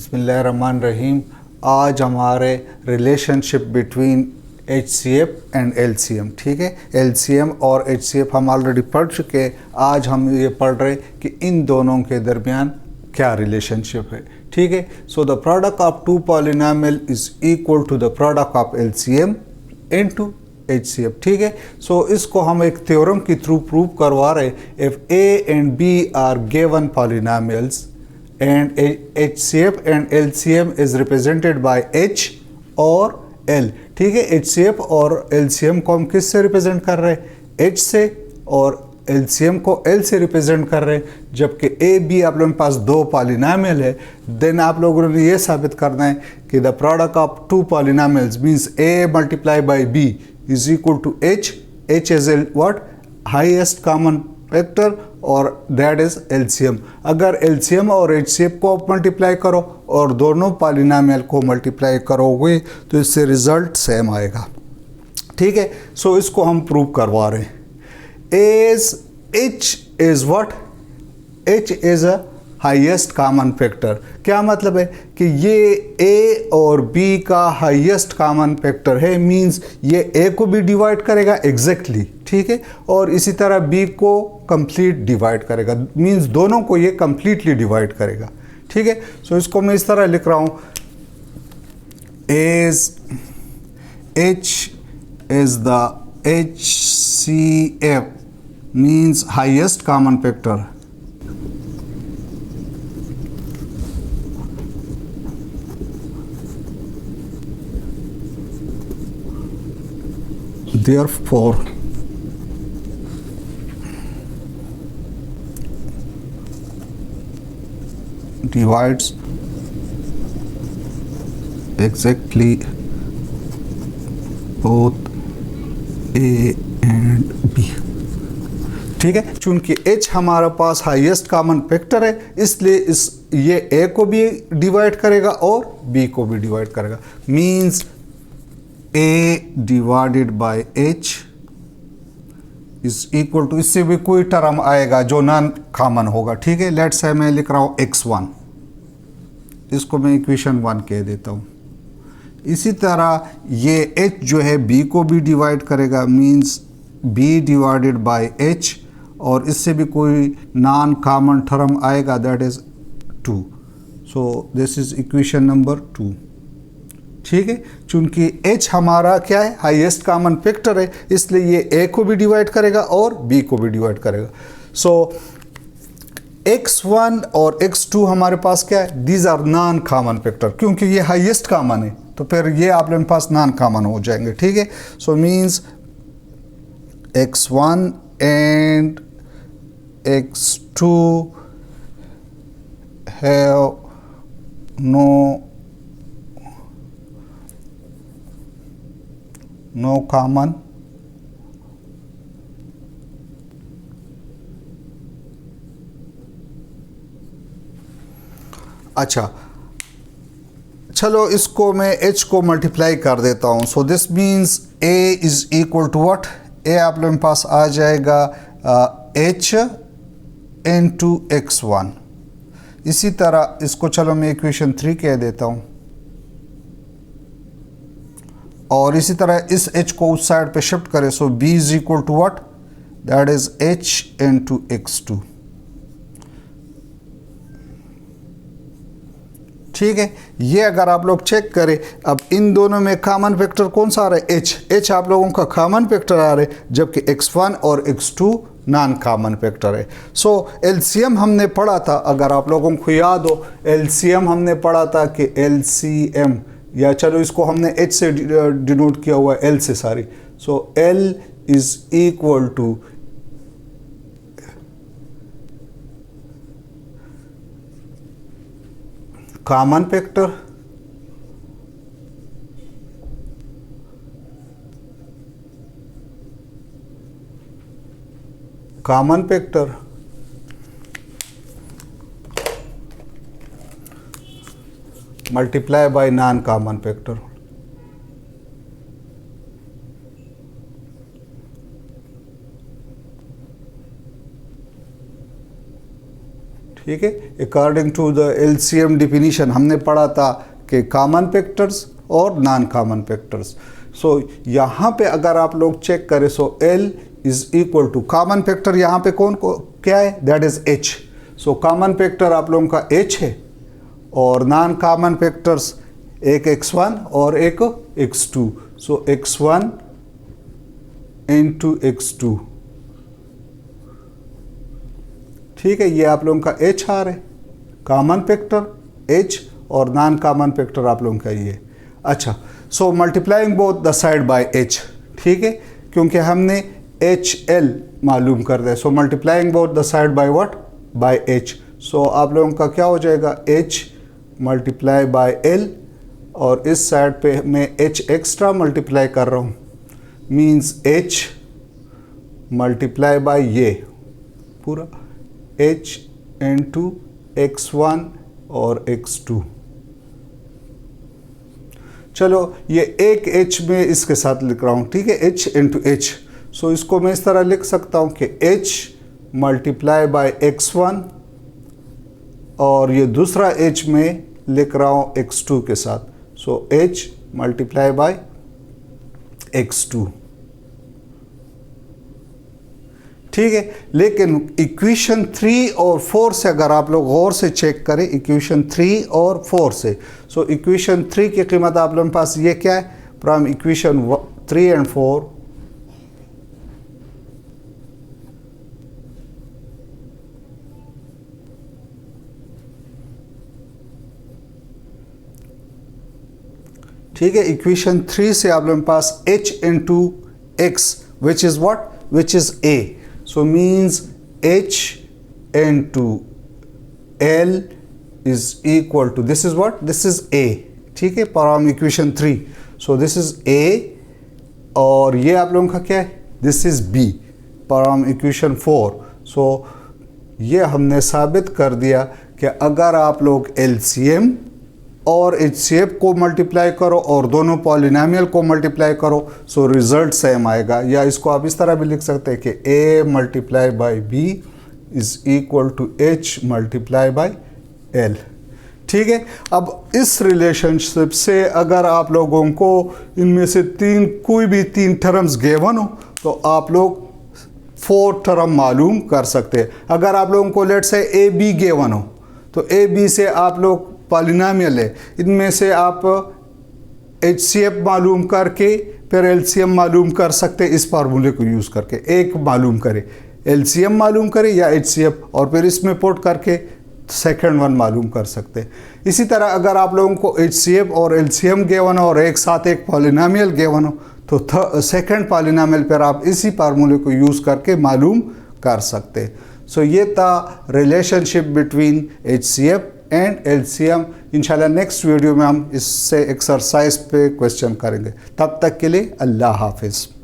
बिस्मिल्लाहिर्रहमानिर्रहीम। आज हमारे relationship between HCF and LCM, ठीक है। LCM और HCF हम ऑलरेडी पढ़ चुके हैं। आज हम ये पढ़ रहे कि इन दोनों के दरमियान क्या रिलेशनशिप है, ठीक है। So the product of two polynomial is equal to the product of LCM into HCF, ठीक है। सो इसको हम एक थ्योरम के थ्रू प्रूव करवा रहे। If A and B are given polynomials and HCF and LCM is represented by H और L, ठीक है। HCF और LCM को हम किस से रिप्रेजेंट कर रहे हैं? H से, और LCM को L से रिप्रेजेंट कर रहे हैं। जबकि A B आप लोगों के पास दो पॉलिनोमियल है, देन आप लोगों ने ये साबित करना है कि the product of two polynomials means A multiply by B is equal to H। H is what? Highest common factor और दैट इज LCM। अगर LCM और HCF को मल्टीप्लाई करो और दोनों पॉलिनोमियल को मल्टीप्लाई करोगे तो इससे रिजल्ट सेम आएगा, ठीक है। सो इसको हम प्रूव करवा रहे हैं। H is what? H is a highest common factor. क्या मतलब है कि ये A और B का हाईएस्ट कॉमन फैक्टर है, मींस ये A को भी डिवाइड करेगा एग्जैक्टली, ठीक है, और इसी तरह B को कंप्लीट डिवाइड करेगा, मींस दोनों को ये कंप्लीटली डिवाइड करेगा, ठीक है। सो इसको मैं इस तरह लिख रहा हूँ, H is the HCF means highest common factor. Therefore, divides exactly both A and B, ठीक है। चूंकि H हमारे पास हाईएस्ट कॉमन फैक्टर है, इसलिए ये A को भी डिवाइड करेगा और B को भी डिवाइड करेगा, means A divided by H is equal to, इससे भी कोई टर्म आएगा जो नॉन कॉमन होगा, ठीक है। लेट्स से मैं लिख रहा हूँ x1, इसको मैं इक्वेशन 1 कह देता हूँ। इसी तरह ये H जो है B को भी डिवाइड करेगा, means B divided by H, और इससे भी कोई नॉन कॉमन टर्म आएगा, that is 2। So this is equation number 2, ठीक है। चूंकि H हमारा क्या है? हाईएस्ट कॉमन फैक्टर है, इसलिए ये A को भी डिवाइड करेगा और B को भी डिवाइड करेगा। सो x1 और x2 हमारे पास क्या है? These are non common factor, क्योंकि ये हाईएस्ट कॉमन है तो फिर ये आप लोगों के पास नॉन कॉमन हो जाएंगे, ठीक है। सो means x1 and x2 have no common अच्छा, चलो इसको मैं H को मल्टीप्लाई कर देता हूँ। So this means A is equal to what? A आप लोगों के पास आ जाएगा H इनटू x1। इसी तरह इसको चलो मैं इक्वेशन 3 कह देता हूँ, और इसी तरह इस H को उस साइड पे शिफ्ट करें। So B is equal to what? That is H into x2, ठीक है। ये अगर आप लोग चेक करें, अब इन दोनों में कॉमन फैक्टर कौन सा आ रहा है? H आप लोगों का कॉमन फैक्टर आ रहा है, जबकि x1 और x2 नॉन कॉमन फैक्टर है। सो LCM हमने पढ़ा था, अगर आप लोगों को याद हो, LCM हमने पढ़ा था कि LCM, या चलो इसको हमने H से डिनोट किया हुआ है, L से, sorry. So L is equal to common factor multiply by non common factor, ठीक है। According to the LCM definition हमने पढ़ा था कि कॉमन फैक्टर्स और नॉन कॉमन फैक्टर्स। सो यहाँ पे अगर आप लोग चेक करें, so L is equal to common factor यहाँ पे कौन को क्या है, that is H। So common factor आप लोगों का H है और नॉन कॉमन फैक्टर्स एक x1 और एक x2। सो x1 इंटू x2, ठीक है। ये आप लोगों का H आ रहा है, कॉमन फैक्टर H और नॉन कॉमन फैक्टर आप लोगों का ये। अच्छा, so multiplying both the side by H, ठीक है, क्योंकि हमने HL मालूम कर दिया। So multiplying both the side by what, by H। So आप लोगों का क्या हो जाएगा, H मल्टीप्लाई बाय L और इस साइड पे मैं H एक्स्ट्रा मल्टीप्लाई कर रहा हूँ, मीन्स H मल्टीप्लाई बाय ये पूरा H इंटू x1 और x2। चलो ये एक H में इसके साथ लिख रहा हूँ, ठीक है, H इंटू H। सो इसको मैं इस तरह लिख सकता हूँ कि H मल्टीप्लाई बाय x1 और ये दूसरा H में लिख रहा हूँ x2 के साथ। सो H मल्टीप्लाई बाय x2, ठीक है। लेकिन इक्वेशन 3 और 4 से अगर आप लोग गौर से चेक करें, इक्वेशन 3 और 4 से, सो इक्वेशन 3 की कीमत आप लोगों के पास ये क्या है, फ्रॉम इक्वेशन 3 एंड 4 ठीक है। इक्वेशन 3 से आप लोगों के पास H into x which is what, which is A। So means H into L is equal to, this is what, this is A, ठीक है, from equation 3। So this is A और ये आप लोगों का क्या है, this is B from equation 4। सो ये हमने साबित कर दिया कि अगर आप लोग LCM और HCF को मल्टीप्लाई करो और दोनों पॉलिनोमियल को मल्टीप्लाई करो, सो रिजल्ट सेम आएगा। या इसको आप इस तरह भी लिख सकते हैं कि A multiply by B is equal to H multiply by L, ठीक है। अब इस रिलेशनशिप से अगर आप लोगों को इनमें से कोई भी 3 टर्म्स गिवन हो तो आप लोग 4 टर्म मालूम कर सकते हैं। अगर आप लोगों को लेट से AB गिवन हो तो AB से आप लोग पॉलिनोमियल है, इनमें से आप HCF मालूम करके फिर LCM मालूम कर सकते इस फार्मूले को यूज़ करके। एक मालूम करें, LCM मालूम करें या HCF और फिर इसमें पुट करके सेकंड वन मालूम कर सकते। इसी तरह अगर आप लोगों को HCF और LCM गिवन हो और एक साथ एक पॉलिनोमियल गिवन हो तो सेकंड पॉलिनोमियल पर आप इसी फार्मूले को यूज़ करके मालूम कर सकते। सो ये था relationship between HCF and LCM। इंशाल्लाह नेक्स्ट वीडियो में हम इससे एक्सरसाइज पे क्वेश्चन करेंगे। तब तक के लिए अल्लाह हाफिज़।